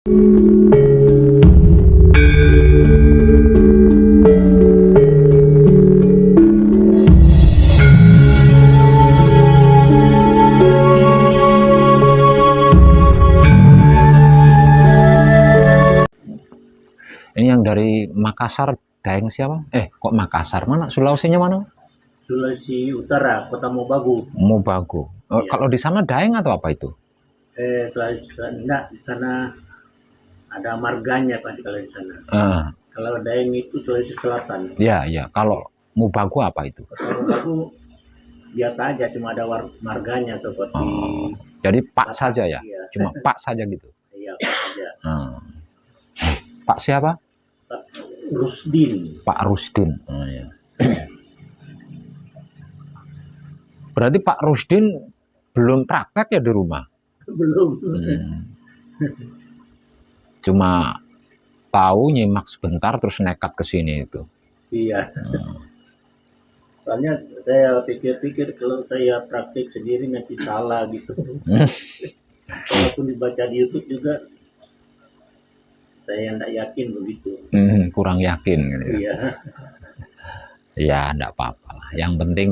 Ini yang dari Makassar, Daeng siapa? Kok Makassar? Mana? Sulawesinya mana? Sulawesi Utara, Kota Mobagu. Mobagu. Iya. Kalau di sana Daeng atau apa itu? Enggak, di sana ada marganya Pak kalau di sana. Kalau Daeng itu Sulawesi Selatan. Ya. Kalau Mobagu apa itu? Kota Mobagu biasa aja, cuma ada marganya seperti. Jadi Pak saja ya? Iya. Cuma Pak saja gitu? Iya, Pak saja. Pak siapa? Pak Rusdin. Pak Rusdin. Ya. Berarti Pak Rusdin belum praktek ya di rumah? Belum. Cuma tahu nyimak sebentar terus nekat ke sini itu. Iya. Soalnya saya pikir-pikir kalau saya praktik sendiri nanti salah gitu. Walaupun dibaca di YouTube juga saya tidak yakin begitu. Kurang yakin gitu. Iya. Ya enggak apa-apa lah. Yang penting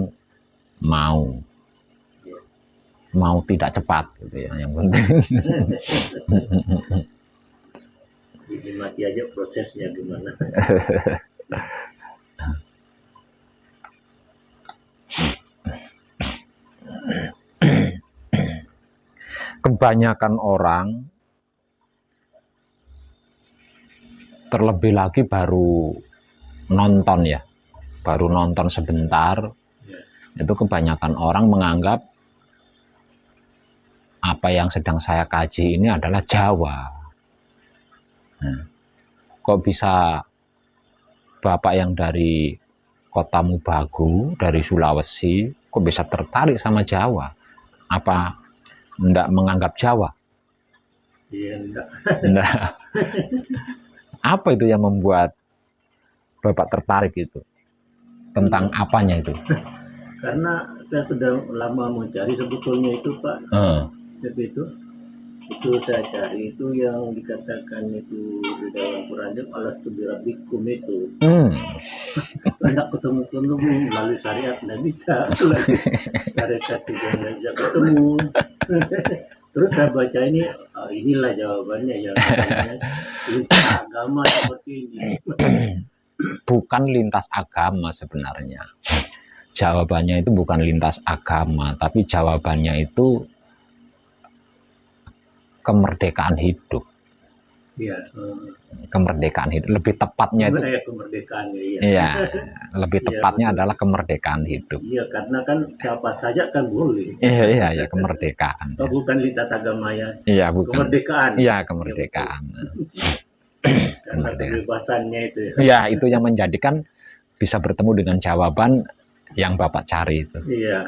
mau tidak cepat gitu ya, yang penting. Dinikmati aja prosesnya gimana. Kebanyakan orang terlebih lagi baru nonton ya, baru nonton sebentar, itu kebanyakan orang menganggap apa yang sedang saya kaji ini adalah Jawa. Kok bisa Bapak yang dari Kota Mobagu, dari Sulawesi, kok bisa tertarik sama Jawa? Apa enggak menganggap Jawa? Iya, enggak. Apa itu yang membuat Bapak tertarik itu? Tentang apanya itu? Karena saya sudah lama mencari sebetulnya itu Pak. Tapi itu saya cari itu yang dikatakan itu di dalam Quran alastu birabbikum itu. Tidak ketemu melalui syariat tidak bisa. Syariat juga nggak bisa ketemu. Terus saya baca ini, inilah jawabannya ya. Lintas agama seperti ini. Bukan lintas agama sebenarnya. Jawabannya itu bukan lintas agama, tapi jawabannya itu kemerdekaan hidup. Iya. Kemerdekaan hidup. Lebih tepatnya itu. Kemerdekaan ya. Iya. Lebih tepatnya adalah kemerdekaan hidup. Iya, karena kan siapa saja kan boleh. Iya, kemerdekaan. Bukan lintas agama ya. Iya, bukan. Kemerdekaan. Iya, kemerdekaan. Karena kebebasannya itu ya. Iya, itu yang menjadikan bisa bertemu dengan jawaban yang Bapak cari itu. Iya.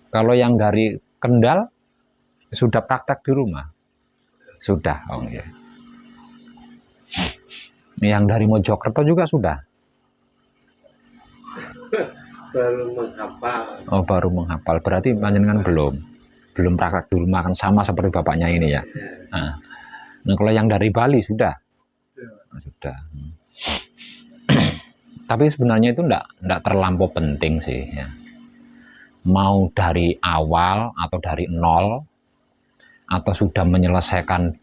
Kalau yang dari Kendal sudah praktek di rumah? Sudah, ya. Yang dari Mojokerto juga sudah? Baru menghafal. Oh, baru menghafal. Berarti panjenengan belum praktek di rumah, kan sama seperti bapaknya ini ya. Nah, kalau yang dari Bali sudah? Sudah. Tapi sebenarnya itu enggak terlampau penting sih ya. Mau dari awal atau dari nol atau sudah menyelesaikan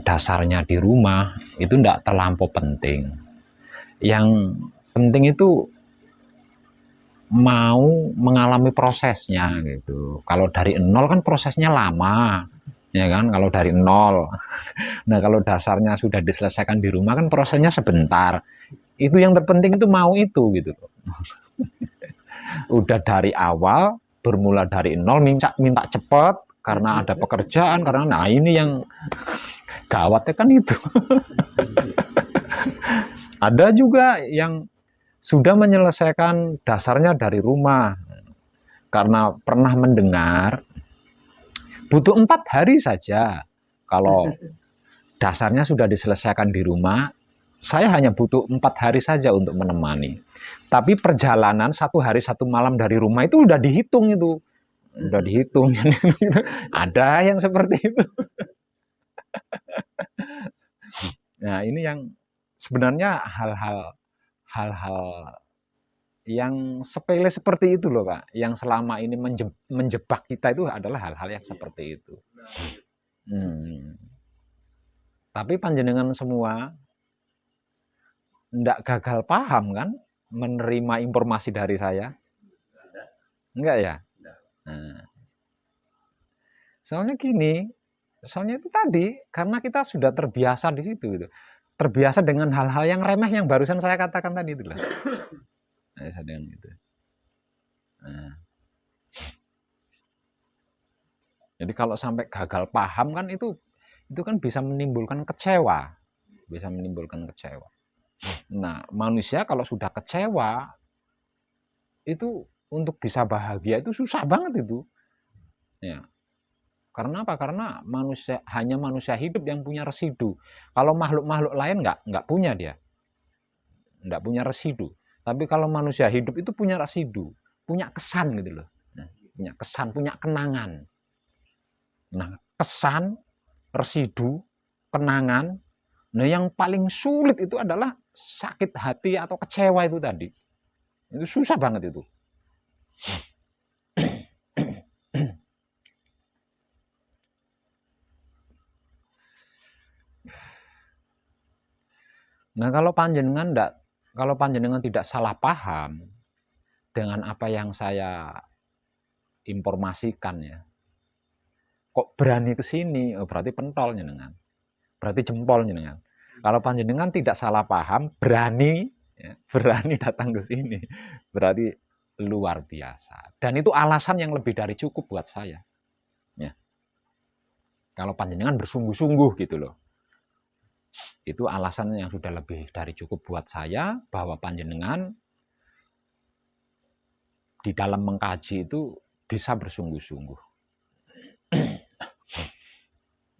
dasarnya di rumah, itu enggak terlampau penting. Yang penting itu mau mengalami prosesnya gitu. Kalau dari nol kan prosesnya lama ya kan, kalau dari nol. Nah, kalau dasarnya sudah diselesaikan di rumah kan prosesnya sebentar. Itu yang terpenting itu mau itu gitu. Udah dari awal bermula dari nol, minta cepat karena ada pekerjaan, karena ini yang gawatnya kan itu. Ada juga yang sudah menyelesaikan dasarnya dari rumah karena pernah mendengar butuh 4 hari saja kalau dasarnya sudah diselesaikan di rumah. Saya hanya butuh 4 hari saja untuk menemani. Tapi perjalanan 1 hari 1 malam dari rumah itu udah dihitung itu. udah dihitung. Ada yang seperti itu. Nah, ini yang sebenarnya hal-hal yang sepele seperti itu loh Pak, yang selama ini menjebak kita itu adalah hal-hal yang seperti itu. Tapi panjenengan semua ndak gagal paham kan menerima informasi dari saya? Enggak ya? Nah, soalnya gini, soalnya itu tadi karena kita sudah terbiasa di situ gitu. Terbiasa dengan hal-hal yang remeh yang barusan saya katakan tadi itu lah. Dengan itu. Nah. Jadi kalau sampai gagal paham kan itu kan bisa menimbulkan kecewa. Bisa menimbulkan kecewa. Nah, manusia kalau sudah kecewa itu untuk bisa bahagia itu susah banget itu. Ya. Karena apa? Karena hanya manusia hidup yang punya residu. Kalau makhluk-makhluk lain nggak punya dia. Nggak punya residu. Tapi kalau manusia hidup itu punya residu, punya kesan gitu loh. Nah, punya kesan, punya kenangan. Nah, kesan, residu, kenangan. Nah, yang paling sulit itu adalah sakit hati atau kecewa itu tadi. Itu susah banget itu. Nah, kalau panjenengan tidak salah paham dengan apa yang saya informasikan ya, kok berani ke sini, berarti pentol jenengan, berarti jempol jenengan. Kalau panjenengan tidak salah paham, berani datang ke sini, berarti luar biasa. Dan itu alasan yang lebih dari cukup buat saya. Ya. Kalau panjenengan bersungguh-sungguh gitu loh. Itu alasan yang sudah lebih dari cukup buat saya bahwa panjenengan di dalam mengkaji itu bisa bersungguh-sungguh.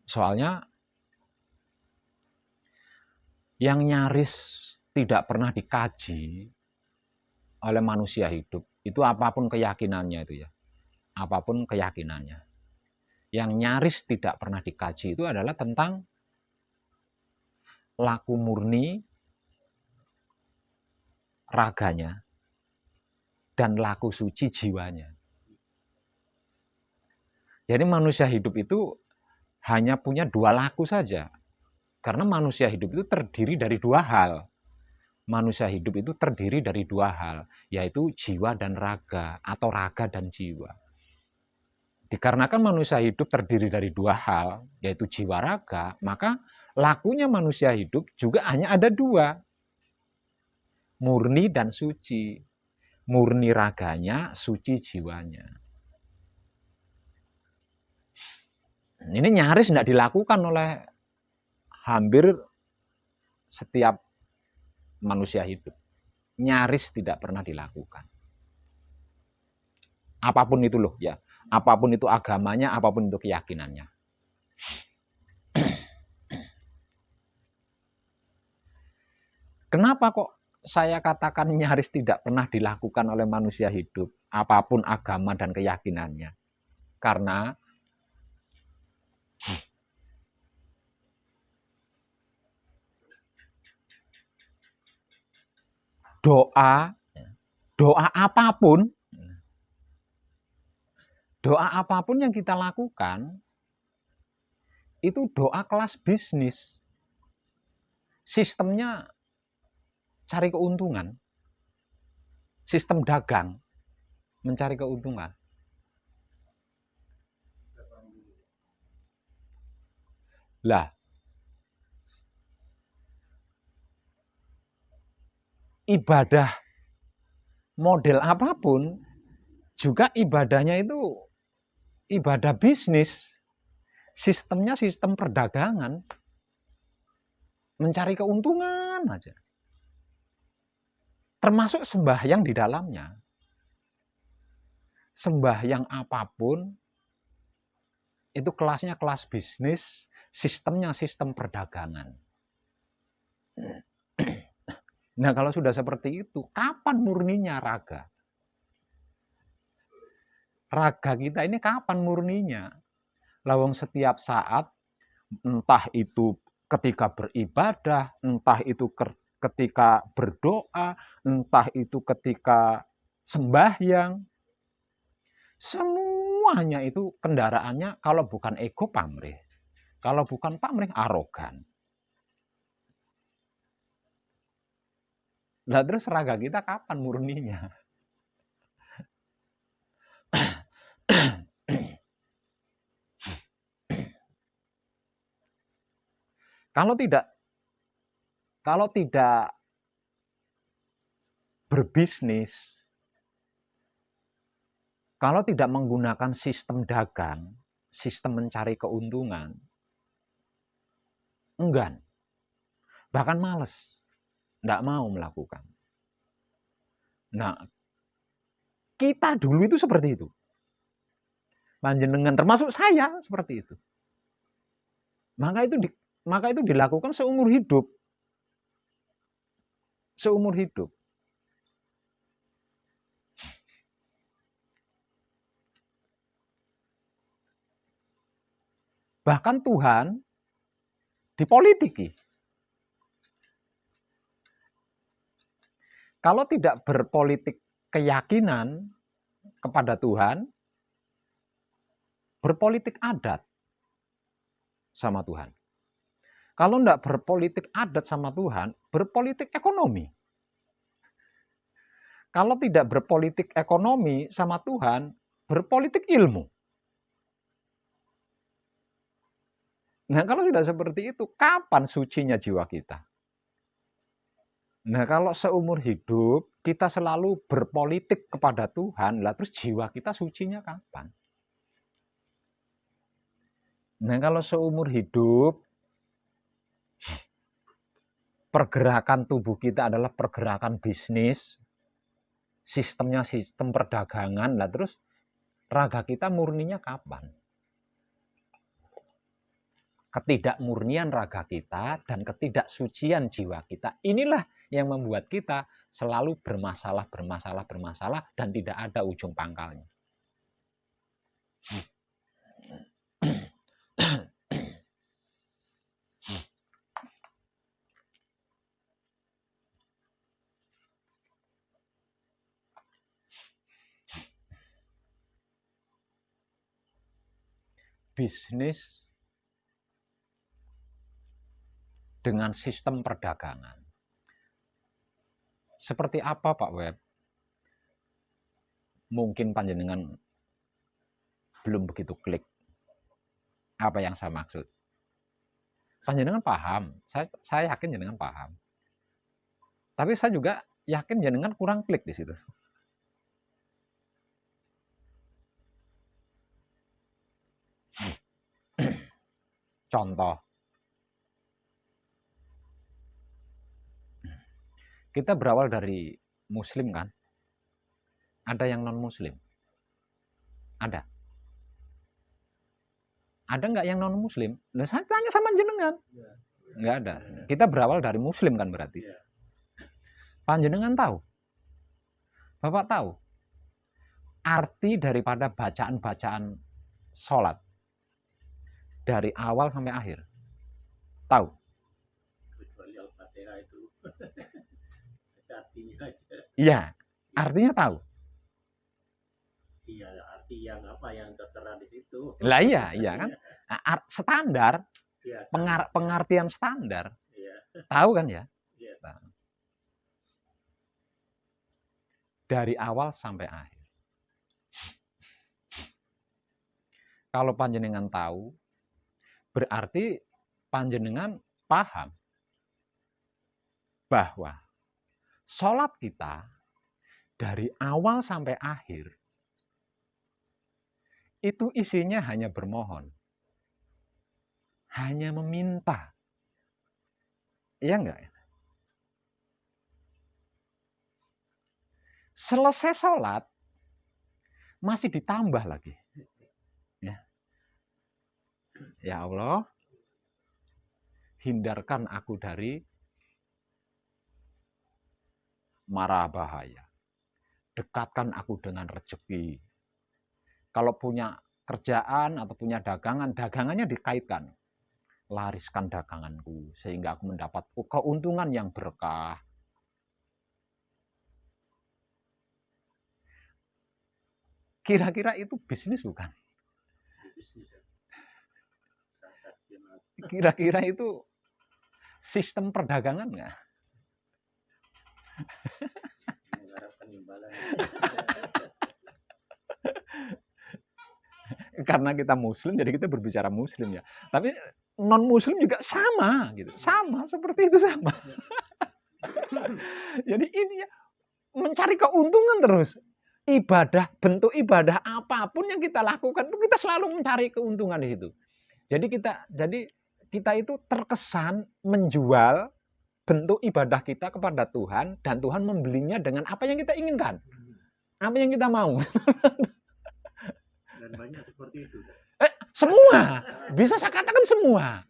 Soalnya yang nyaris tidak pernah dikaji oleh manusia hidup itu apapun keyakinannya itu ya. Apapun keyakinannya. Yang nyaris tidak pernah dikaji itu adalah tentang laku murni raganya dan laku suci jiwanya. Jadi manusia hidup itu hanya punya dua laku saja. Karena manusia hidup itu terdiri dari dua hal. Manusia hidup itu terdiri dari dua hal, yaitu jiwa dan raga, atau raga dan jiwa. Dikarenakan manusia hidup terdiri dari dua hal, yaitu jiwa raga, maka lakunya manusia hidup juga hanya ada dua. Murni dan suci. Murni raganya, suci jiwanya. Ini nyaris tidak dilakukan oleh hampir setiap manusia hidup. Nyaris tidak pernah dilakukan. Apapun itu loh ya. Apapun itu agamanya, apapun itu keyakinannya. Kenapa kok saya katakan nyaris tidak pernah dilakukan oleh manusia hidup, apapun agama dan keyakinannya? Karena doa apapun yang kita lakukan itu doa kelas bisnis. Sistemnya cari keuntungan. Sistem dagang mencari keuntungan. Lah, ibadah model apapun juga ibadahnya itu ibadah bisnis. Sistemnya sistem perdagangan. Mencari keuntungan aja. Termasuk sembahyang di dalamnya. Sembahyang apapun itu kelasnya kelas bisnis, sistemnya sistem perdagangan. Nah, kalau sudah seperti itu, kapan murninya raga? raga kita ini kapan murninya? Lawang setiap saat, entah itu ketika beribadah, entah itu ketika berdoa, entah itu ketika sembahyang, semuanya itu kendaraannya kalau bukan ego pamrih, kalau bukan pamrih arogan. Nah terus raga kita kapan murninya? Kalau tidak berbisnis, kalau tidak menggunakan sistem dagang, sistem mencari keuntungan, enggan, bahkan males, enggak mau melakukan. Nah, kita dulu itu seperti itu. Panjenengan termasuk saya seperti itu. Maka itu dilakukan seumur hidup. Seumur hidup. Bahkan Tuhan dipolitiki. Kalau tidak berpolitik keyakinan kepada Tuhan, berpolitik adat sama Tuhan. Kalau tidak berpolitik adat sama Tuhan, berpolitik ekonomi. Kalau tidak berpolitik ekonomi sama Tuhan, berpolitik ilmu. Nah, kalau sudah seperti itu, kapan sucinya jiwa kita? Nah, kalau seumur hidup kita selalu berpolitik kepada Tuhan, lah terus jiwa kita sucinya kapan? Nah, kalau seumur hidup pergerakan tubuh kita adalah pergerakan bisnis, sistemnya sistem perdagangan, lah terus raga kita murninya kapan? Ketidakmurnian raga kita dan ketidaksucian jiwa kita, inilah yang membuat kita selalu bermasalah dan tidak ada ujung pangkalnya. Bisnis dengan sistem perdagangan. Seperti apa Pak Web? Mungkin panjenengan belum begitu klik apa yang saya maksud. Panjenengan paham, saya yakin jenengan paham. Tapi saya juga yakin jenengan kurang klik di situ. Contoh, kita berawal dari muslim kan? Ada yang non muslim? Ada. Ada nggak yang non muslim? Nah, saya tanya sama jenengan. Nggak ada. Kita berawal dari muslim kan berarti. Panjenengan tahu? Bapak tahu? Arti daripada bacaan-bacaan sholat dari awal sampai akhir? Tahu? Iya, artinya tahu. Iya, arti yang apa yang tertera di situ. Lah iya kan? Standar, Ya, pengertian standar. ya. Tahu kan ya? Ya. Dari awal sampai akhir. Kalau panjenengan tahu, berarti panjenengan paham bahwa sholat kita dari awal sampai akhir itu isinya hanya bermohon, hanya meminta. Iya enggak? Selesai sholat masih ditambah lagi. Ya Allah, hindarkan aku dari mara bahaya. Dekatkan aku dengan rezeki. kalau punya kerjaan atau punya dagangan, dagangannya dikaitkan. Lariskan daganganku sehingga aku mendapat keuntungan yang berkah. Kira-kira itu bisnis bukan? Kira-kira itu sistem perdagangan nggak? Mengharapkan imbalan. Karena kita muslim jadi kita berbicara muslim ya. Tapi non muslim juga sama gitu. Sama seperti itu sama. Jadi ini ya mencari keuntungan terus. Ibadah, bentuk ibadah apapun yang kita lakukan itu kita selalu mencari keuntungan di situ. Jadi kita itu terkesan menjual bentuk ibadah kita kepada Tuhan dan Tuhan membelinya dengan apa yang kita inginkan. Apa yang kita mau. Dan banyak seperti itu. Semua. Bisa saya katakan semua.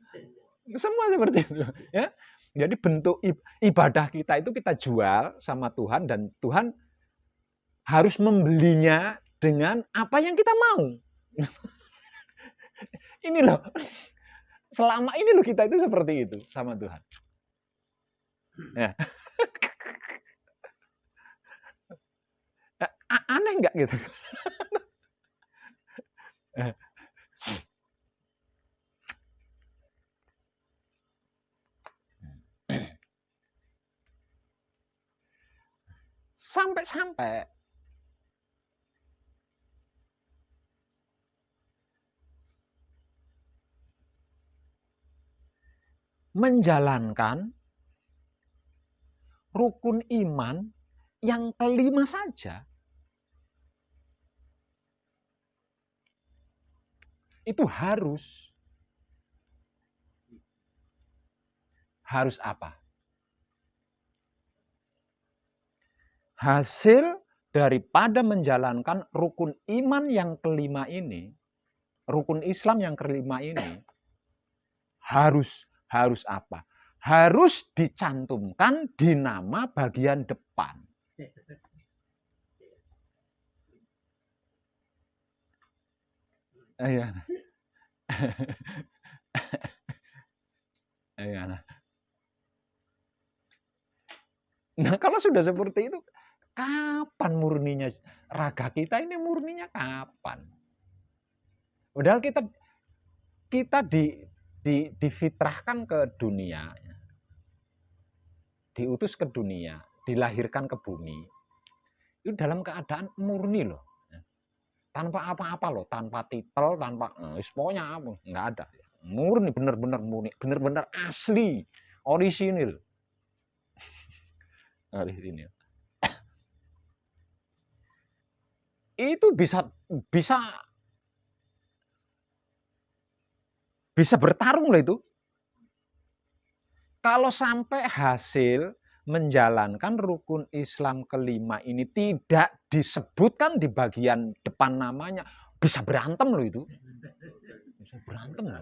Semua seperti itu, ya. Jadi bentuk ibadah kita itu kita jual sama Tuhan dan Tuhan harus membelinya dengan apa yang kita mau. Ini loh. Selama ini loh kita itu seperti itu sama Tuhan. Ya. Aneh nggak gitu? Sampai-sampai menjalankan rukun iman yang kelima saja itu harus apa? Hasil daripada menjalankan rukun iman yang kelima ini, rukun Islam yang kelima ini harus apa? Harus dicantumkan di nama bagian depan. Iya. Iya. Nah, kalau sudah seperti itu, kapan murninya raga kita ini murninya kapan? Padahal kita difitrahkan ke dunia, diutus ke dunia, dilahirkan ke bumi, itu dalam keadaan murni loh, tanpa apa-apa loh, tanpa titel, tanpa pokoknya apa, nggak ada, murni, benar-benar murni, benar-benar asli, orisinil. Itu bisa bertarung loh itu. Kalau sampai hasil menjalankan rukun Islam kelima ini tidak disebutkan di bagian depan namanya, bisa berantem loh itu. Bisa berantem loh.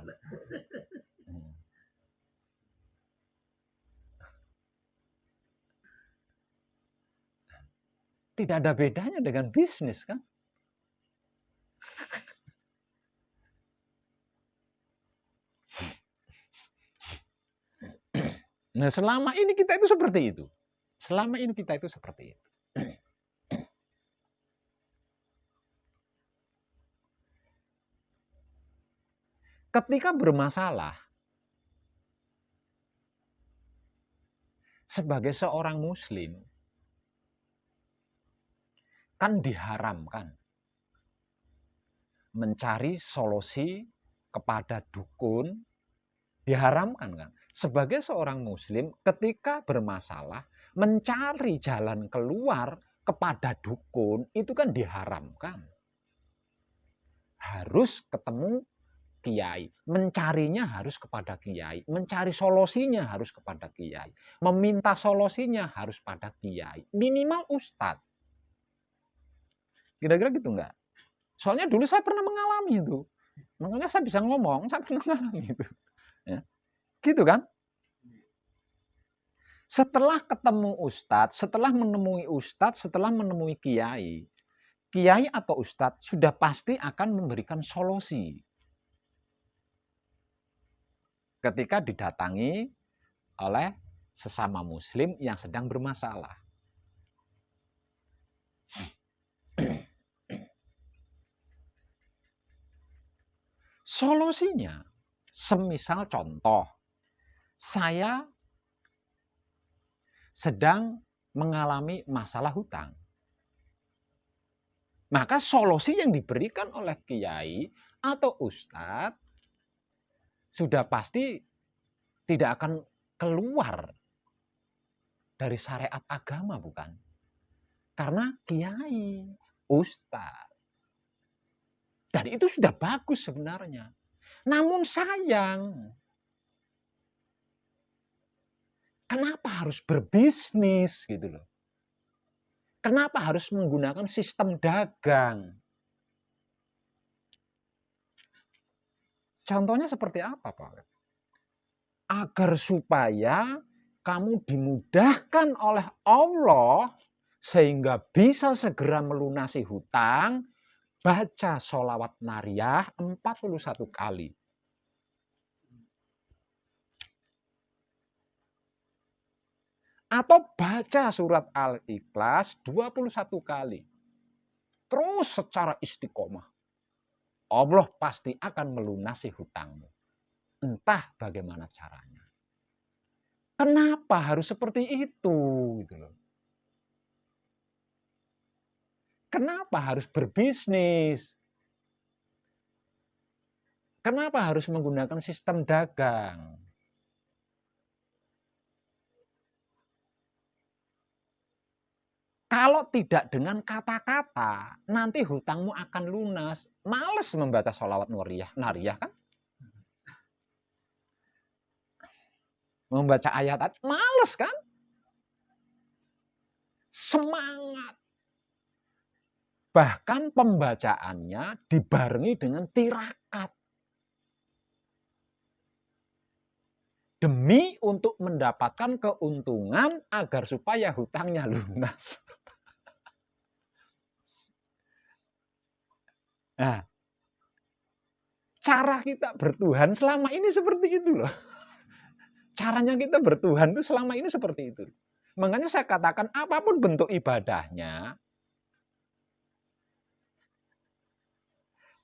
Tidak ada bedanya dengan bisnis kan? Nah, selama ini kita itu seperti itu. Selama ini kita itu seperti itu. Ketika bermasalah, sebagai seorang muslim, kan diharamkan mencari solusi kepada dukun, diharamkan kan. Sebagai seorang muslim, ketika bermasalah, mencari jalan keluar kepada dukun, itu kan diharamkan. Harus ketemu kiai, mencarinya harus kepada kiai, mencari solusinya harus kepada kiai, meminta solusinya harus pada kiai, minimal ustadz. Kira-kira gitu enggak? Soalnya dulu saya pernah mengalami itu, makanya saya bisa ngomong, saya pernah mengalami itu, ya. Gitu kan? Setelah ketemu ustadz, setelah menemui ustadz, setelah menemui kiai, kiai atau ustadz sudah pasti akan memberikan solusi ketika didatangi oleh sesama muslim yang sedang bermasalah. Solusinya, semisal contoh, saya sedang mengalami masalah hutang. Maka solusi yang diberikan oleh kiai atau ustadz sudah pasti tidak akan keluar dari syariat agama, bukan? Karena kiai, ustadz. Dan itu sudah bagus sebenarnya. Namun sayang, kenapa harus berbisnis gitu loh? Kenapa harus menggunakan sistem dagang? Contohnya seperti apa, Pak? Agar supaya kamu dimudahkan oleh Allah sehingga bisa segera melunasi hutang, baca sholawat nariyah 41 kali. Atau baca surat Al-Ikhlas 21 kali. Terus secara istiqomah. Allah pasti akan melunasi hutangmu. Entah bagaimana caranya. Kenapa harus seperti itu? Gitu loh. Kenapa harus berbisnis? Kenapa harus menggunakan sistem dagang? Kalau tidak dengan kata-kata, nanti hutangmu akan lunas. Males membaca sholawat nariyah kan? Membaca ayat, males kan? Semangat. Bahkan pembacaannya dibarengi dengan tirakat. Demi untuk mendapatkan keuntungan agar supaya hutangnya lunas. Nah, cara kita bertuhan selama ini seperti itu loh. Caranya kita bertuhan itu selama ini seperti itu. Makanya saya katakan apapun bentuk ibadahnya,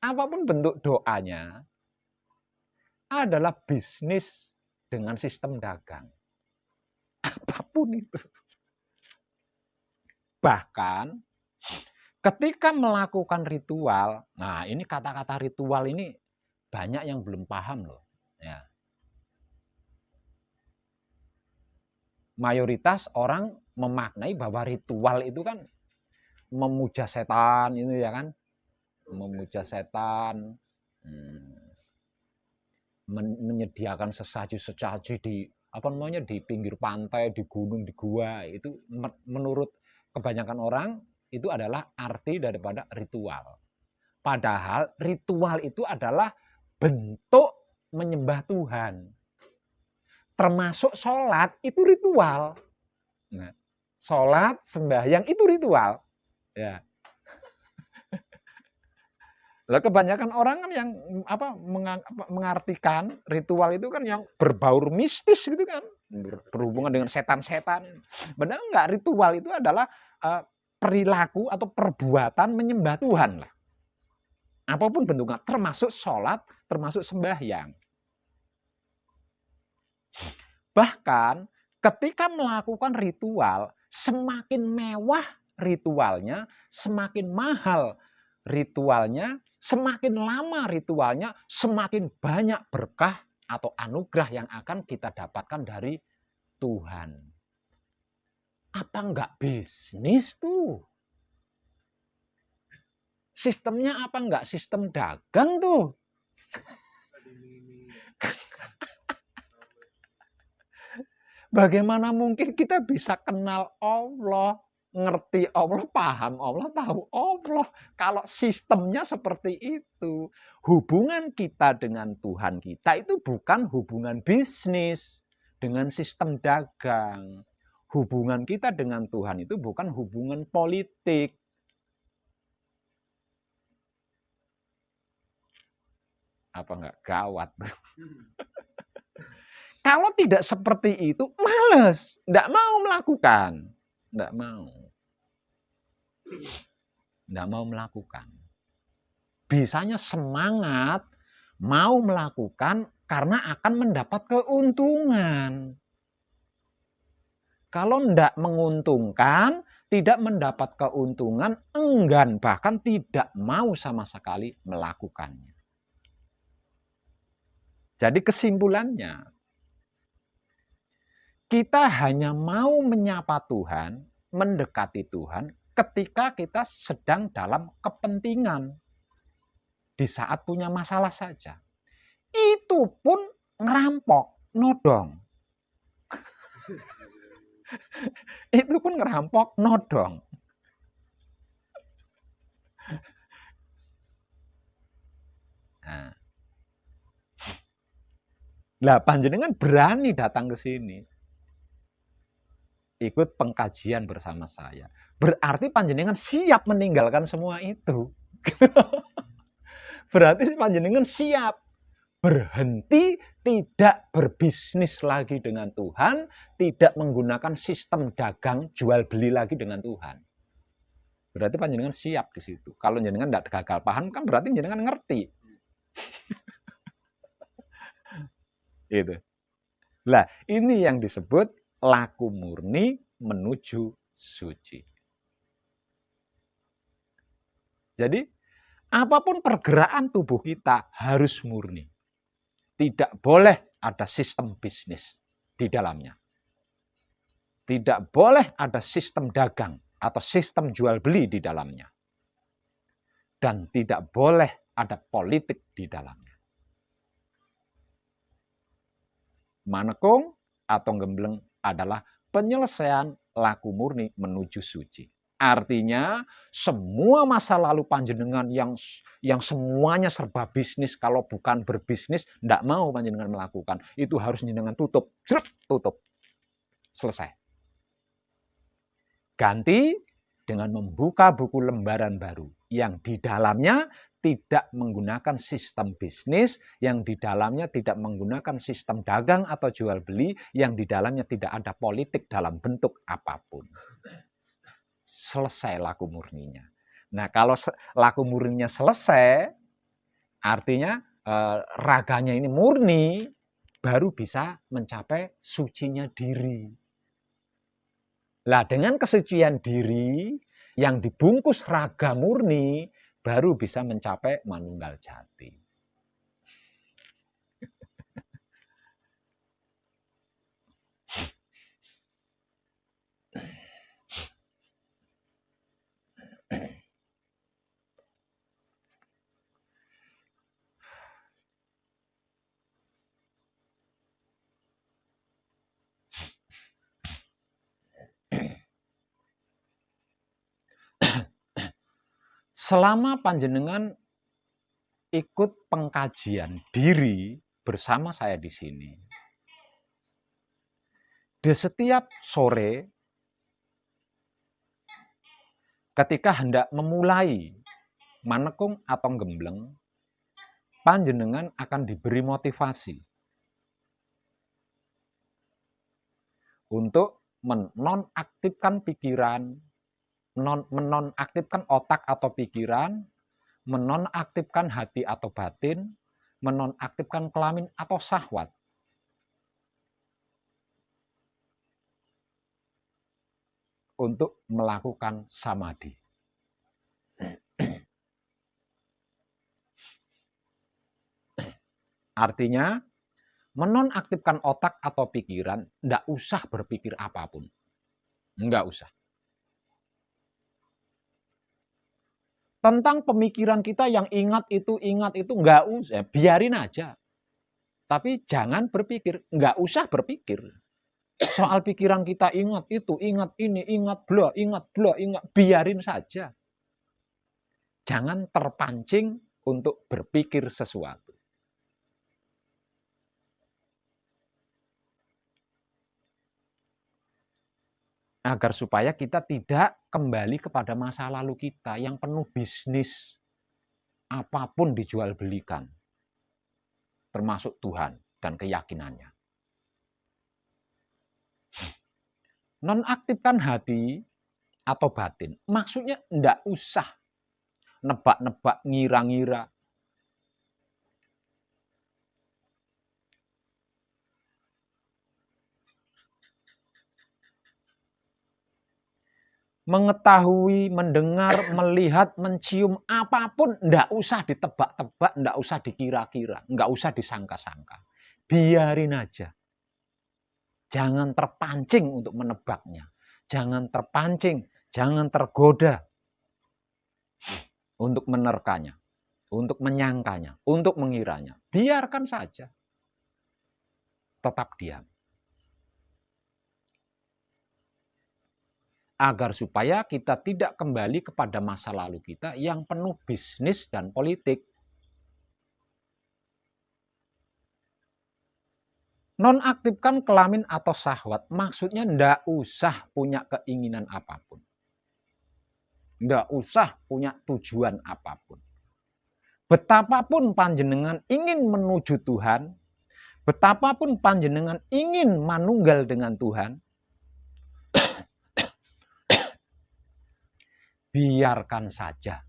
apapun bentuk doanya, adalah bisnis dengan sistem dagang. Apapun itu. Bahkan ketika melakukan ritual, nah ini kata-kata ritual ini banyak yang belum paham loh. Ya. Mayoritas orang memaknai bahwa ritual itu kan memuja setan, itu ya kan, memuja setan, menyediakan sesaji-sesaji di di pinggir pantai, di gunung, di gua. Itu menurut kebanyakan orang itu adalah arti daripada ritual. Padahal ritual itu adalah bentuk menyembah Tuhan. Termasuk sholat itu ritual. Nah, sholat, sembahyang itu ritual. Ya. Lah kebanyakan orang kan yang mengartikan ritual itu kan yang berbaur mistis gitu kan, berhubungan dengan setan-setan. Padahal enggak, ritual itu adalah perilaku atau perbuatan menyembah Tuhan lah. Apapun bentuknya, termasuk sholat, termasuk sembahyang. Bahkan ketika melakukan ritual, semakin mewah ritualnya, semakin mahal ritualnya, semakin lama ritualnya, semakin banyak berkah atau anugerah yang akan kita dapatkan dari Tuhan. Apa enggak bisnis tuh? Sistemnya apa enggak sistem dagang tuh? Bagaimana mungkin kita bisa kenal Allah, ngerti Allah, paham Allah, tahu Allah, kalau sistemnya seperti itu? Hubungan kita dengan Tuhan kita itu bukan hubungan bisnis dengan sistem dagang. Hubungan kita dengan Tuhan itu bukan hubungan politik. Apa enggak? Gawat. Kalau tidak seperti itu, males. Enggak mau melakukan. Enggak mau. Enggak mau melakukan. Bisanya semangat, mau melakukan karena akan mendapat keuntungan. Kalau enggak menguntungkan, tidak mendapat keuntungan, enggan, bahkan tidak mau sama sekali melakukannya. Jadi kesimpulannya, kita hanya mau menyapa Tuhan, mendekati Tuhan ketika kita sedang dalam kepentingan. Di saat punya masalah saja. Itu pun ngerampok, nodong. Itu pun ngerampok, nodong. Nah, panjenengan berani datang ke sini. Ikut pengkajian bersama saya. Berarti panjenengan siap meninggalkan semua itu. Berarti panjenengan siap berhenti, tidak berbisnis lagi dengan Tuhan, tidak menggunakan sistem dagang jual beli lagi dengan Tuhan. Berarti panjenengan siap di situ. Kalau jenengan tidak gagal paham kan berarti jenengan ngerti. Itu. Lah, ini yang disebut laku murni menuju suci. Jadi, apapun pergerakan tubuh kita harus murni. Tidak boleh ada sistem bisnis di dalamnya. Tidak boleh ada sistem dagang atau sistem jual beli di dalamnya. Dan tidak boleh ada politik di dalamnya. Manekung atau gembleng adalah penyelesaian laku murni menuju suci. Artinya semua masa lalu panjenengan yang semuanya serba bisnis, kalau bukan berbisnis tidak mau panjenengan melakukan, itu harus panjenengan tutup. Tutup. Selesai. Ganti dengan membuka buku lembaran baru yang di dalamnya tidak menggunakan sistem bisnis, yang di dalamnya tidak menggunakan sistem dagang atau jual beli, yang di dalamnya tidak ada politik dalam bentuk apapun. Selesai laku murninya. Nah, kalau laku murninya selesai, artinya raganya ini murni, baru bisa mencapai sucinya diri. Lah, dengan kesucian diri yang dibungkus raga murni, baru bisa mencapai manunggal jati. Selama panjenengan ikut pengkajian diri bersama saya di sini, di setiap sore ketika hendak memulai manekung atau gembleng, panjenengan akan diberi motivasi untuk menonaktifkan pikiran, menonaktifkan otak atau pikiran, menonaktifkan hati atau batin, menonaktifkan kelamin atau syahwat. Untuk melakukan samadhi. Artinya, menonaktifkan otak atau pikiran, tidak usah berpikir apapun. Enggak usah. Tentang pemikiran kita yang ingat itu, enggak usah. Biarin aja. Tapi jangan berpikir, enggak usah berpikir. Soal pikiran kita ingat itu, ingat ini, ingat bla, biarin saja. Jangan terpancing untuk berpikir sesuatu. Agar supaya kita tidak kembali kepada masa lalu kita yang penuh bisnis. Apapun dijual belikan. termasuk Tuhan dan keyakinannya. Nonaktifkan hati atau batin, maksudnya enggak usah nebak-nebak, ngira-ngira. Mengetahui, mendengar, melihat, mencium, apapun enggak usah ditebak-tebak, enggak usah dikira-kira, enggak usah disangka-sangka. Biarin aja. Jangan terpancing untuk menebaknya. Jangan terpancing, jangan tergoda untuk menerkanya, untuk menyangkanya, untuk mengiranya. Biarkan saja. Tetap diam. Agar supaya kita tidak kembali kepada masa lalu kita yang penuh bisnis dan politik. Nonaktifkan kelamin atau syahwat, maksudnya ndak usah punya keinginan apapun. Ndak usah punya tujuan apapun. Betapapun panjenengan ingin menuju Tuhan, betapapun panjenengan ingin manunggal dengan Tuhan, biarkan saja.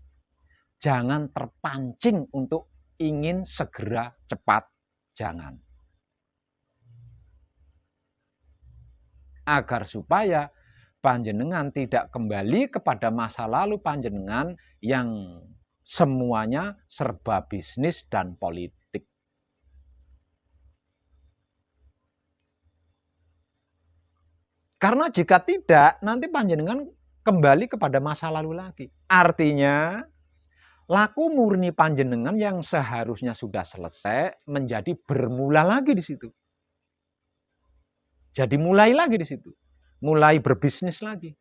Jangan terpancing untuk ingin segera cepat. Jangan. Agar supaya panjenengan tidak kembali kepada masa lalu panjenengan yang semuanya serba bisnis dan politik. Karena jika tidak, nanti panjenengan kembali kepada masa lalu lagi. Artinya, laku murni panjenengan yang seharusnya sudah selesai menjadi bermula lagi di situ. Jadi mulai lagi di situ. Mulai berbisnis lagi.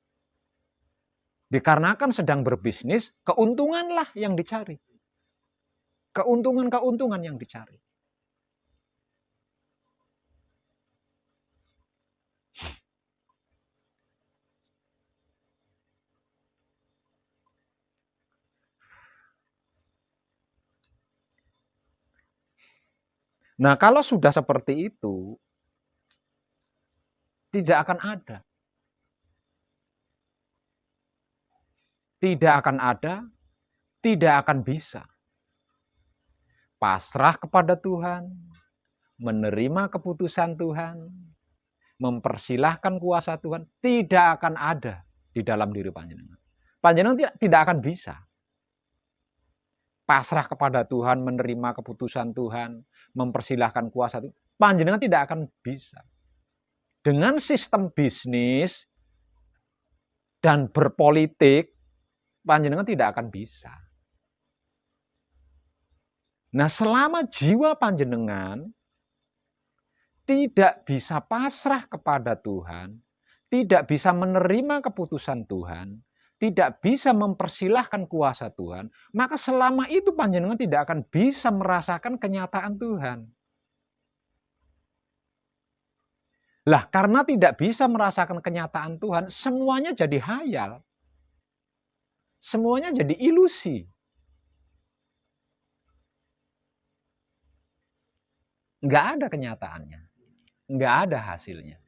Dikarenakan sedang berbisnis, keuntunganlah yang dicari. Keuntungan-keuntungan yang dicari. Nah, kalau sudah seperti itu, tidak akan ada. Tidak akan ada, tidak akan bisa. Pasrah kepada Tuhan, menerima keputusan Tuhan, mempersilahkan kuasa Tuhan, tidak akan ada di dalam diri panjenengan. Panjenengan tidak akan bisa. Pasrah kepada Tuhan, menerima keputusan Tuhan, mempersilahkan kuasa Tuhan, panjenengan tidak akan bisa. Dengan sistem bisnis dan berpolitik, panjenengan tidak akan bisa. Nah, selama jiwa panjenengan tidak bisa pasrah kepada Tuhan, tidak bisa menerima keputusan Tuhan, tidak bisa mempersilahkan kuasa Tuhan, maka selama itu panjenengan tidak akan bisa merasakan kenyataan Tuhan. Lah, karena tidak bisa merasakan kenyataan Tuhan, semuanya jadi hayal. Semuanya jadi ilusi. Nggak ada kenyataannya. Nggak ada hasilnya.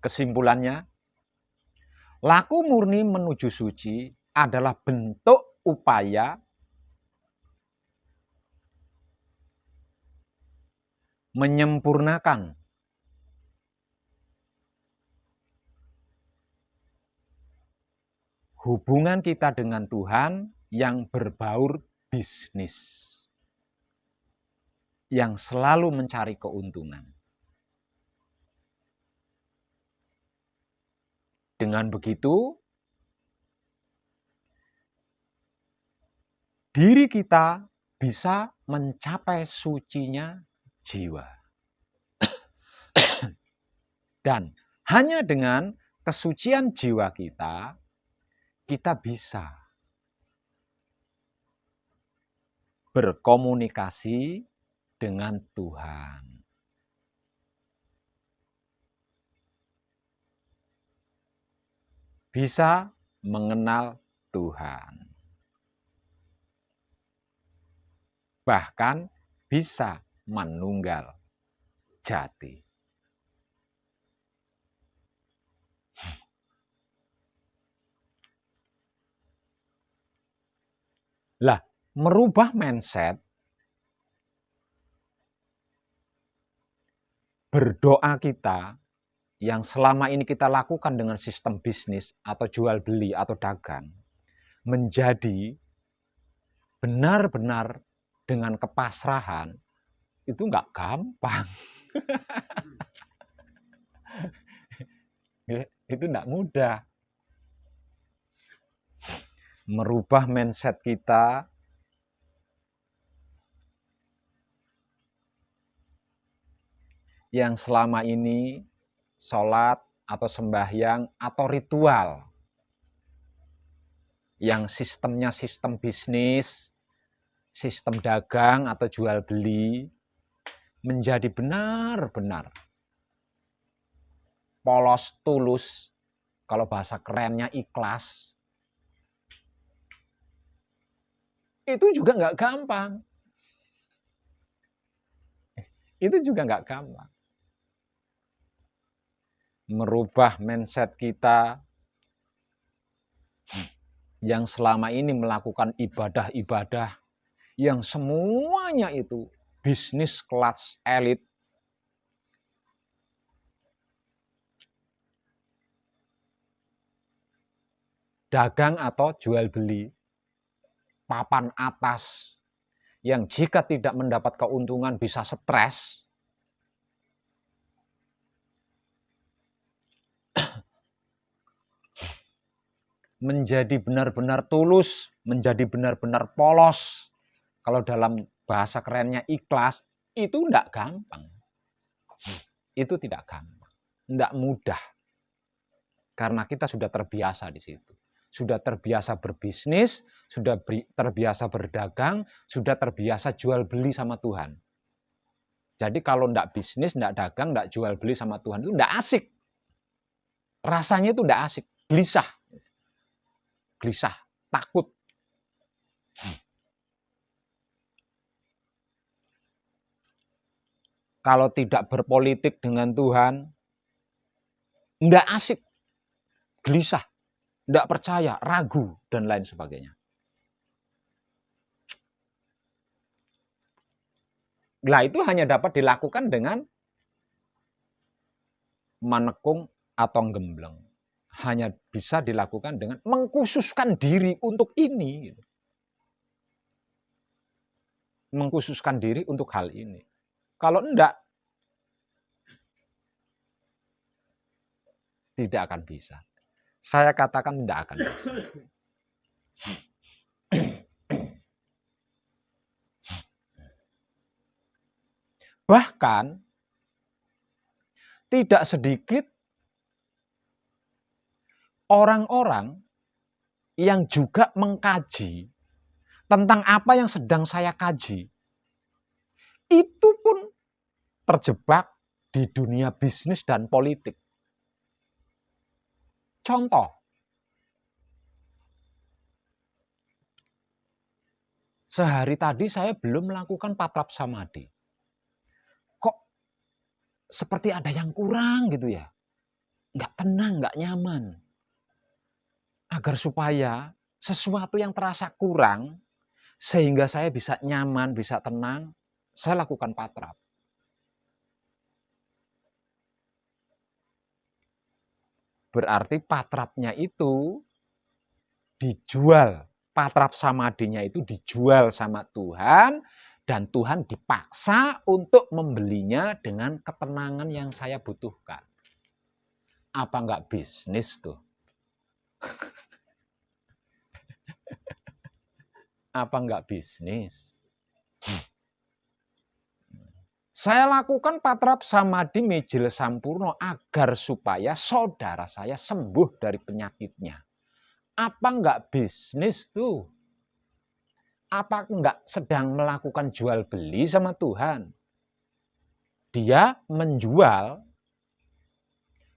Kesimpulannya, laku murni menuju suci adalah bentuk upaya menyempurnakan hubungan kita dengan Tuhan yang berbaur bisnis, yang selalu mencari keuntungan. Dengan begitu, diri kita bisa mencapai sucinya jiwa. Dan hanya dengan kesucian jiwa kita, kita bisa berkomunikasi dengan Tuhan. Bisa mengenal Tuhan. Bahkan bisa menunggal jati. Lah, merubah mindset, berdoa kita yang selama ini kita lakukan dengan sistem bisnis atau jual beli atau dagang menjadi benar-benar dengan kepasrahan, itu nggak gampang. Itu nggak mudah. Merubah mindset kita yang selama ini sholat atau sembahyang atau ritual yang sistemnya sistem bisnis, sistem dagang atau jual beli menjadi benar-benar polos, tulus, kalau bahasa kerennya ikhlas. Itu juga nggak gampang. Itu juga nggak gampang. Merubah mindset kita yang selama ini melakukan ibadah-ibadah yang semuanya itu bisnis kelas elit, dagang atau jual beli, papan atas, yang jika tidak mendapat keuntungan bisa stres, menjadi benar-benar tulus, menjadi benar-benar polos, kalau dalam bahasa kerennya ikhlas, itu tidak gampang. Itu tidak gampang, tidak mudah. Karena kita sudah terbiasa di situ. Sudah terbiasa berbisnis, sudah terbiasa berdagang, sudah terbiasa jual beli sama Tuhan. Jadi kalau tidak bisnis, tidak dagang, tidak jual beli sama Tuhan, itu tidak asik. Rasanya itu tidak asik, gelisah. Gelisah, takut. Kalau tidak berpolitik dengan Tuhan, tidak asik, gelisah, tidak percaya, ragu, dan lain sebagainya. Nah, itu hanya dapat dilakukan dengan menekung atau gembleng. Hanya bisa dilakukan dengan mengkhususkan diri untuk ini. Mengkhususkan diri untuk hal ini. Kalau enggak, tidak akan bisa. Saya katakan tidak akan bisa. Bahkan, tidak sedikit orang-orang yang juga mengkaji tentang apa yang sedang saya kaji, itu pun terjebak di dunia bisnis dan politik. Contoh, sehari tadi saya belum melakukan patrap samadhi. Kok seperti ada yang kurang gitu ya? Nggak tenang, nggak nyaman. Agar supaya sesuatu yang terasa kurang, sehingga saya bisa nyaman, bisa tenang, saya lakukan patrap. Berarti patrapnya itu dijual. Patrap samadhinya itu dijual sama Tuhan, dan Tuhan dipaksa untuk membelinya dengan ketenangan yang saya butuhkan. Apa enggak bisnis tuh? Apa enggak bisnis? Saya lakukan patrap samadhi Mijil Sampurno agar supaya saudara saya sembuh dari penyakitnya. Apa enggak bisnis tuh? apa enggak sedang melakukan jual beli sama Tuhan? Dia menjual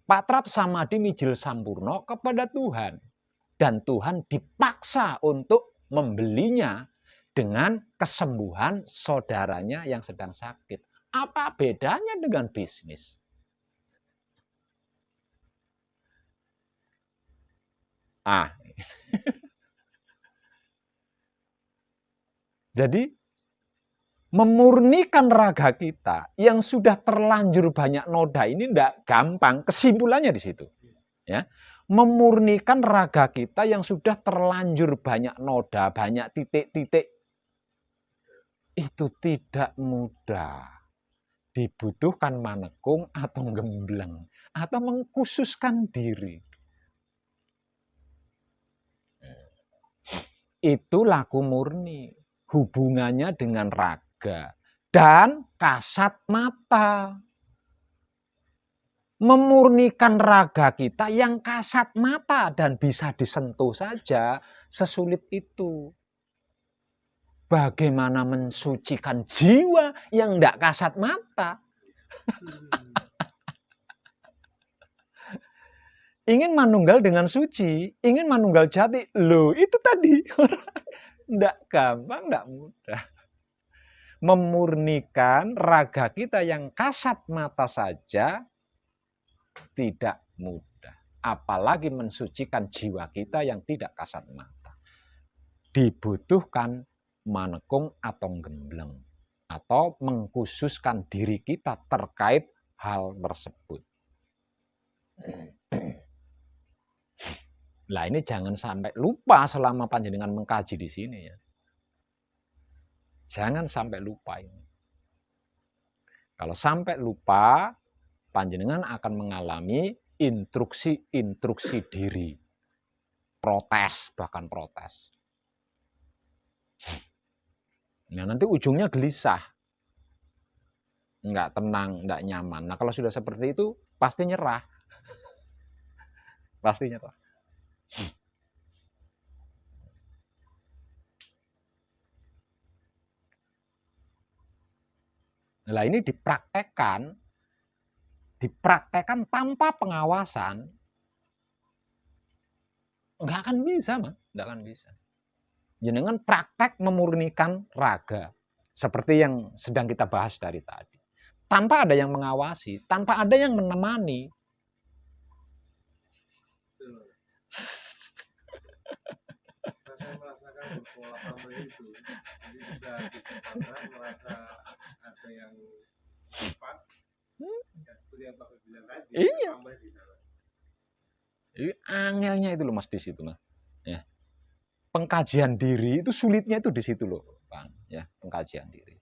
Patrap Samadhi Mijil Sampurno kepada Tuhan. Dan Tuhan dipaksa untuk membelinya dengan kesembuhan saudaranya yang sedang sakit. Apa bedanya dengan bisnis? Jadi memurnikan raga kita yang sudah terlanjur banyak noda ini tidak gampang. Kesimpulannya di situ. Ya, memurnikan raga kita yang sudah terlanjur banyak noda, banyak titik-titik, itu tidak mudah. Dibutuhkan manekung atau gembleng, atau mengkhususkan diri. Itu laku murni. Hubungannya dengan raga dan kasat mata. Memurnikan raga kita yang kasat mata dan bisa disentuh saja sesulit itu. Bagaimana mensucikan jiwa yang tidak kasat mata? Ingin manunggal dengan suci, ingin manunggal jati. Loh, itu tadi. Tidak gampang, tidak mudah. Memurnikan raga kita yang kasat mata saja tidak mudah. Apalagi mensucikan jiwa kita yang tidak kasat mata. Dibutuhkan manekung atau gembleng. Atau mengkhususkan diri kita terkait hal tersebut. Nah, ini jangan sampai lupa selama panjenengan mengkaji di sini ya. Jangan sampai lupa ini. Kalau sampai lupa, panjenengan akan mengalami instruksi-instruksi diri. Protes, bahkan protes. Nah, nanti ujungnya gelisah. Enggak tenang, enggak nyaman. Nah, kalau sudah seperti itu, pasti nyerah. Pasti nyerah. Nah, ini dipraktekkan tanpa pengawasan, nggak akan bisa, Mas. Nggak akan bisa. Jenengan praktek memurnikan raga, seperti yang sedang kita bahas dari tadi. Tanpa ada yang mengawasi, tanpa ada yang menemani. Saya merasakan berpola pamrih itu. Jadi bisa dikatakan merasa ada yang pas. Ya, seperti yang Pak bilang tadi. Iya. Pamrih di sana. Jadi angelnya itu loh Mas di situ Mas. Ya. Pengkajian diri itu sulitnya itu di situ loh, Bang. Ya, pengkajian diri.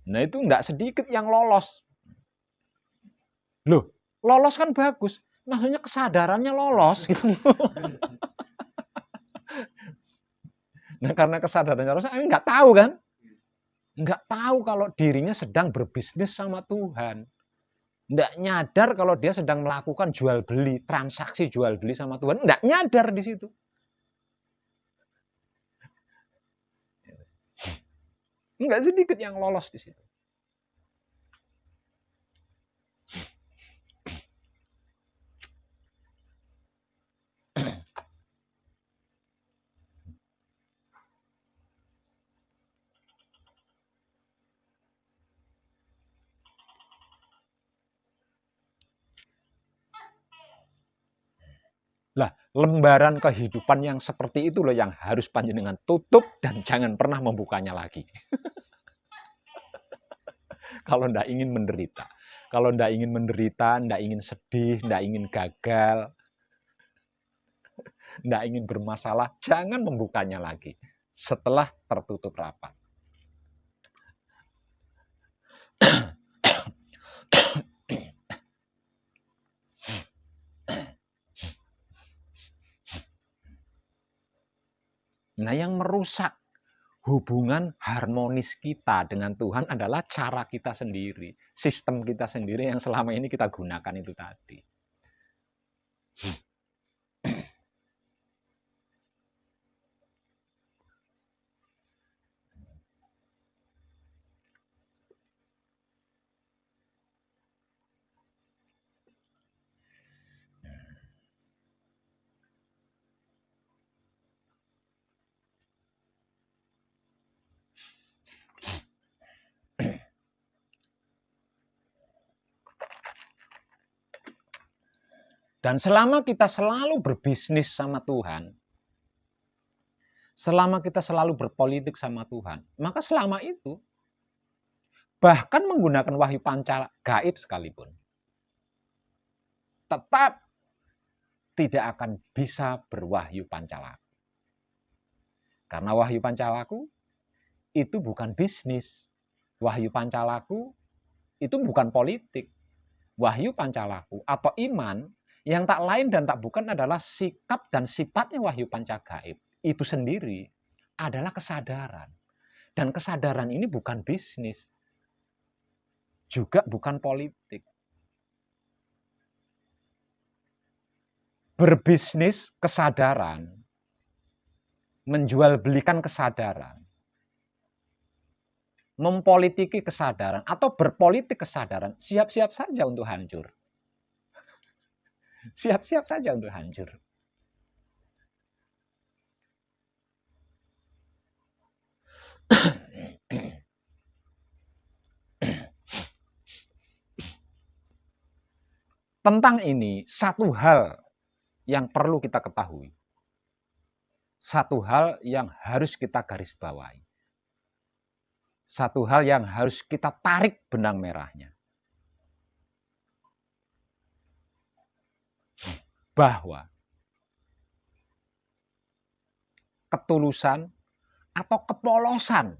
Nah itu enggak sedikit yang lolos. Loh, lolos kan bagus. Maksudnya kesadarannya lolos gitu. Nah karena kesadarannya lolos, enggak tahu kan? Enggak tahu kalau dirinya sedang berbisnis sama Tuhan. Enggak nyadar kalau dia sedang melakukan jual beli, transaksi jual beli sama Tuhan. Enggak nyadar di situ. Enggak sedikit yang lolos di situ. Lah, lembaran kehidupan yang seperti itu loh yang harus panjenengan tutup dan jangan pernah membukanya lagi. Kalau ndak ingin menderita. Kalau ndak ingin menderita, ndak ingin sedih, ndak ingin gagal, ndak ingin bermasalah, jangan membukanya lagi setelah tertutup rapat. Nah, yang merusak hubungan harmonis kita dengan Tuhan adalah cara kita sendiri, sistem kita sendiri yang selama ini kita gunakan itu tadi. Dan selama kita selalu berbisnis sama Tuhan, selama kita selalu berpolitik sama Tuhan, maka selama itu, bahkan menggunakan wahyu panca gaib sekalipun, tetap tidak akan bisa berwahyu pancalaku. Karena wahyu pancalaku itu bukan bisnis. Wahyu pancalaku itu bukan politik. Wahyu pancalaku atau iman yang tak lain dan tak bukan adalah sikap dan sifatnya wahyu panca gaib. Itu sendiri adalah kesadaran. Dan kesadaran ini bukan bisnis. Juga bukan politik. Berbisnis kesadaran, menjual belikan kesadaran, mempolitiki kesadaran, atau berpolitik kesadaran, siap-siap saja untuk hancur. Siap-siap saja untuk hancur. Tentang ini, satu hal yang perlu kita ketahui. Satu hal yang harus kita garis bawahi. Satu hal yang harus kita tarik benang merahnya. Bahwa ketulusan atau kepolosan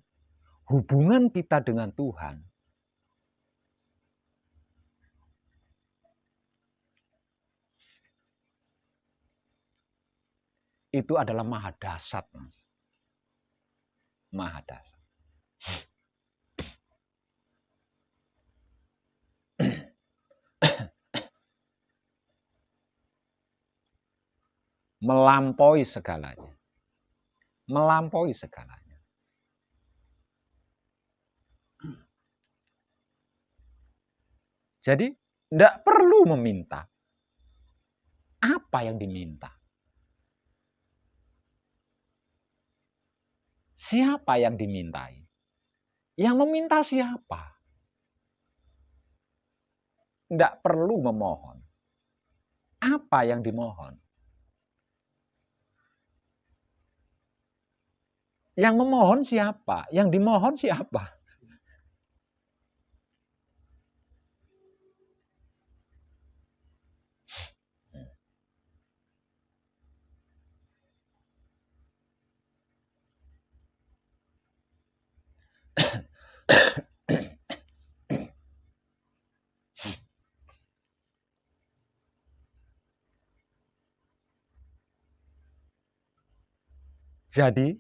hubungan kita dengan Tuhan itu adalah maha dasar. Maha dasar. Melampaui segalanya. Melampaui segalanya. Jadi, tidak perlu meminta. Apa yang diminta? Siapa yang dimintai? Yang meminta siapa? Tidak perlu memohon. Apa yang dimohon? Yang memohon siapa? Yang dimohon siapa? Jadi,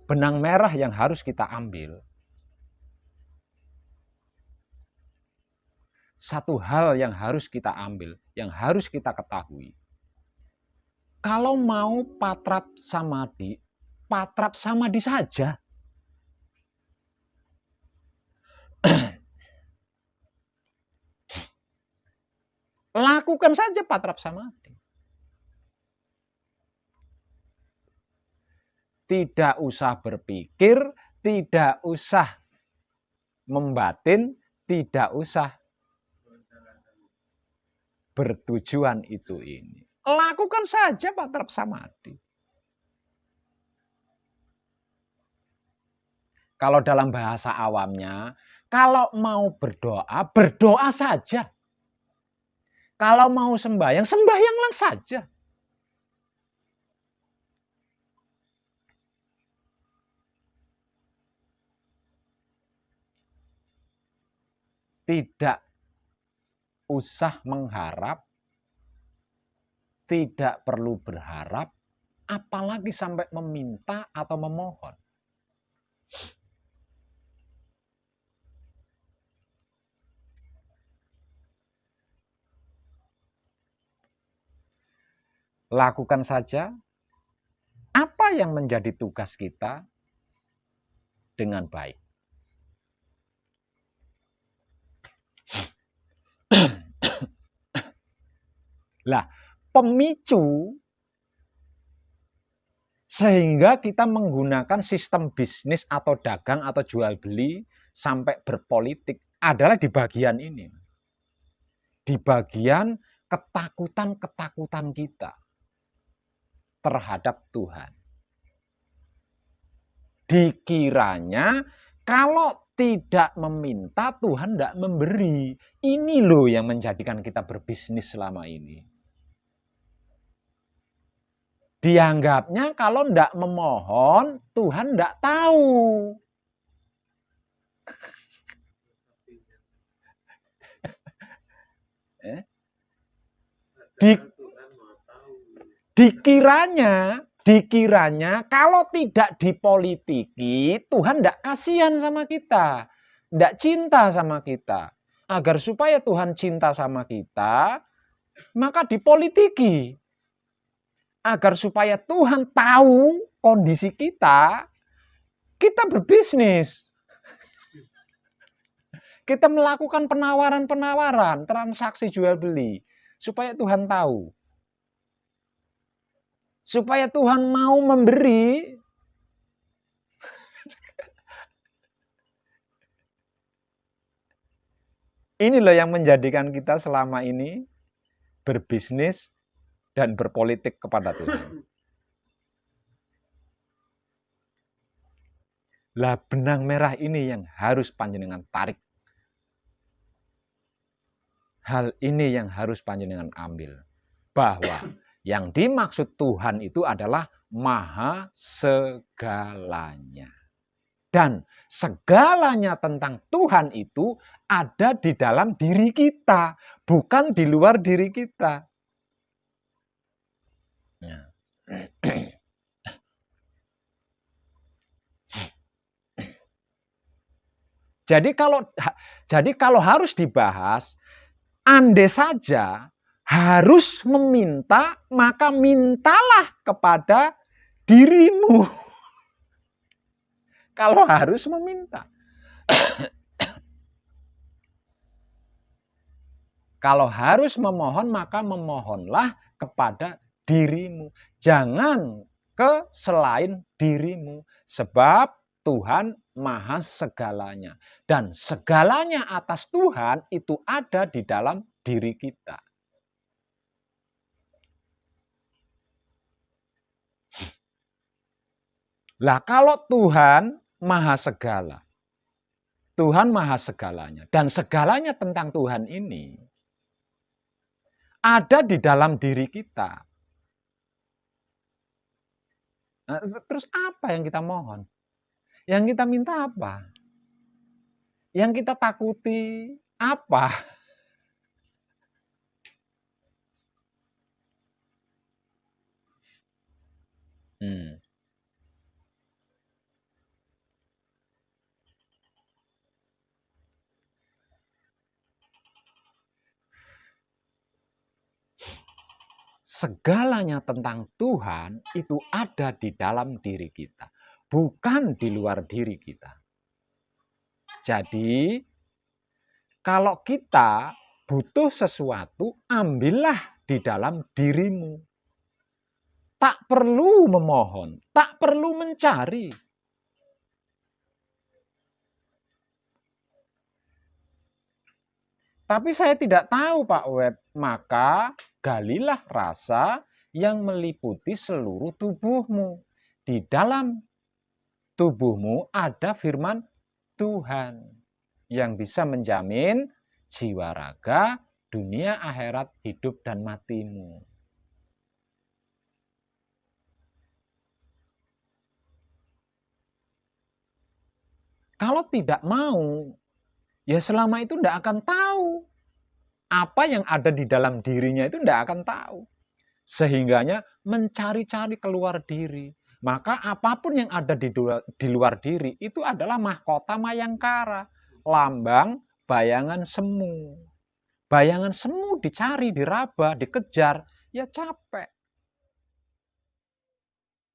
benang merah yang harus kita ambil, satu hal yang harus kita ambil, yang harus kita ketahui. Kalau mau patrap samadhi saja. Lakukan saja patrap samadhi. Tidak usah berpikir, tidak usah membatin, tidak usah bertujuan itu ini. Lakukan saja patrap samadhi. Kalau dalam bahasa awamnya, kalau mau berdoa, berdoa saja. Kalau mau sembahyang, sembahyanglah saja. Tidak usah mengharap, tidak perlu berharap, apalagi sampai meminta atau memohon. Lakukan saja apa yang menjadi tugas kita dengan baik. Lah, pemicu sehingga kita menggunakan sistem bisnis atau dagang atau jual beli sampai berpolitik adalah di bagian ini. Di bagian ketakutan-ketakutan kita terhadap Tuhan. Dikiranya kalau tidak meminta, Tuhan tidak memberi. Ini loh yang menjadikan kita berbisnis selama ini. Dianggapnya kalau tidak memohon, Tuhan tidak tahu. Dikiranya kalau tidak dipolitiki, Tuhan tidak kasihan sama kita, tidak cinta sama kita. Agar supaya Tuhan cinta sama kita, maka dipolitiki. Agar supaya Tuhan tahu kondisi kita berbisnis. Kita melakukan penawaran-penawaran, transaksi jual beli, supaya Tuhan tahu. Supaya Tuhan mau memberi. Ini loh yang menjadikan kita selama ini berbisnis dan berpolitik kepada Tuhan. Lah benang merah ini yang harus panjenengan tarik. Hal ini yang harus panjenengan ambil. Bahwa yang dimaksud Tuhan itu adalah maha segalanya. Dan segalanya tentang Tuhan itu ada di dalam diri kita, bukan di luar diri kita. Jadi kalau harus dibahas, andai saja harus meminta, maka mintalah kepada dirimu. Kalau harus meminta. Kalau harus memohon, maka memohonlah kepada dirimu. Jangan ke selain dirimu. Sebab Tuhan maha segalanya. Dan segalanya atas Tuhan itu ada di dalam diri kita. Lah kalau Tuhan maha segala, Tuhan maha segalanya, dan segalanya tentang Tuhan ini ada di dalam diri kita. Nah, terus apa yang kita mohon? Yang kita minta apa? Yang kita takuti apa? Segalanya tentang Tuhan itu ada di dalam diri kita, bukan di luar diri kita. Jadi, kalau kita butuh sesuatu, ambillah di dalam dirimu. Tak perlu memohon, tak perlu mencari. Tapi saya tidak tahu, Pak Web, maka galilah rasa yang meliputi seluruh tubuhmu. Di dalam tubuhmu ada firman Tuhan yang bisa menjamin jiwa raga, dunia akhirat, hidup dan matimu. Kalau tidak mau, ya selama itu tidak akan tahu. Apa yang ada di dalam dirinya itu tidak akan tahu. Sehingganya mencari-cari keluar diri. Maka apapun yang ada di luar diri itu adalah mahkota mayangkara. Lambang bayangan semu. Bayangan semu dicari, diraba, dikejar, ya capek.